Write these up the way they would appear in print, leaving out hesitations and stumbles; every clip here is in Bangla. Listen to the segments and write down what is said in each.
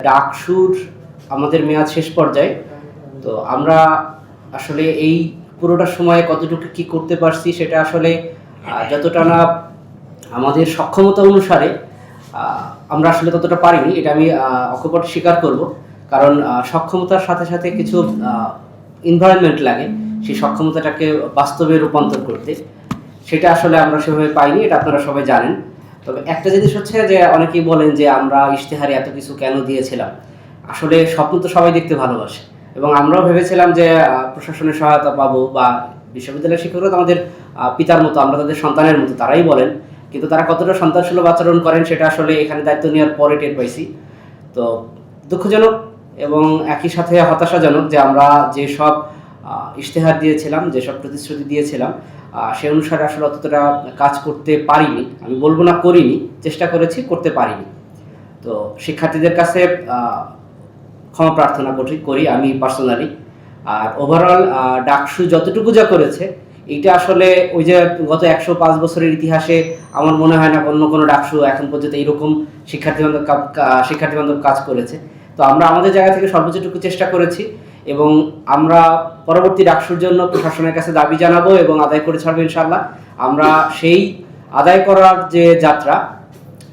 ডাকসুর আমাদের মেয়াদ শেষ পর্যায়ে। তো আমরা আসলে এই পুরোটা সময়ে কতটুকু কি করতে পারছি সেটা আসলে যতটা না আমাদের সক্ষমতা অনুসারে আমরা আসলে ততটা পারিনি, এটা আমি অকপট স্বীকার করব। কারণ সক্ষমতার সাথে সাথে কিছু এনভায়রনমেন্ট লাগে সেই সক্ষমতাটাকে বাস্তবে রূপান্তর করতে, সেটা আসলে আমরা সেভাবে পাইনি, এটা আপনারা সবাই জানেন। তবে একটা জিনিস হচ্ছে যে অনেকেই বলেন যে আমরা ইশতেহারে এত কিছু কেন দিয়েছিলাম। আসলে স্বপ্ন তো সবাই দেখতে ভালোবাসে, এবং আমরাও ভেবেছিলাম যে প্রশাসনের সহায়তা পাবো, বা বিশ্ববিদ্যালয়ের শিক্ষকরা তো আমাদের পিতার মতো, আমরা তাদের সন্তানের মতো, তারাই বলেন। কিন্তু তারা কতটা সন্তানসুলভ আচরণ করেন সেটা আসলে এখানে দায়িত্ব নেওয়ার পরে টের পাইছি। তো দুঃখজনক এবং একই সাথে হতাশাজনক যে আমরা যেসব ইশতেহার দিয়েছিলাম, যেসব প্রতিশ্রুতি দিয়েছিলাম, সে অনুসারে আসলে অতটা কাজ করতে পারিনি। আমি বলবো না করিনি, চেষ্টা করেছি, করতে পারিনি। তো শিক্ষার্থীদের কাছে ক্ষমা প্রার্থনা করি আমি পার্সোনালি। আর ওভারঅল ডাকসু যতটুকু যা করেছে, এইটা আসলে ওই যে গত 105 বছরের ইতিহাসে আমার মনে হয় না অন্য কোনো ডাকসু এখন পর্যন্ত এইরকম শিক্ষার্থীবান্ধব কাজ করেছে। তো আমরা আমাদের জায়গা থেকে সর্বোচ্চটুকু চেষ্টা করেছি, এবং আমরা পরবর্তী ডাকসুর জন্য প্রশাসনের কাছে দাবি জানাবো এবং আদায় করে ছাড়বো ইনশাআল্লাহ। আমরা সেই আদায় করার যে যাত্রা,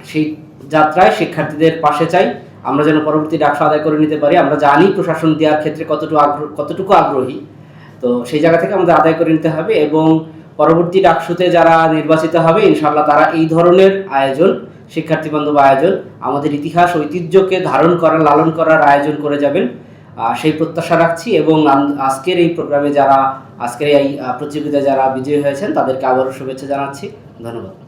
সেই যাত্রায় শিক্ষার্থীদের পাশে চাই, আমরা যেন পরবর্তী ডাকসু আদায় করে নিতে পারি। আমরা জানি প্রশাসন দেওয়ার ক্ষেত্রে কতটুকু আগ্রহী, তো সেই জায়গা থেকে আমাদের আদায় করে নিতে হবে। এবং পরবর্তী ডাকসুতে যারা নির্বাচিত হবে ইনশাআল্লাহ তারা এই ধরনের আয়োজন, শিক্ষার্থীবান্ধব আয়োজন, আমাদের ইতিহাস ঐতিহ্যকে ধারণ করার, লালন করার আয়োজন করে যাবেন, সেই প্রত্যাশা রাখছি। এবং আজকের এই প্রোগ্রামে যারা, আজকের এই প্রতিযোগিতায় যারা বিজয়ী হয়েছেন তাদেরকে আবারও শুভেচ্ছা জানাচ্ছি। ধন্যবাদ।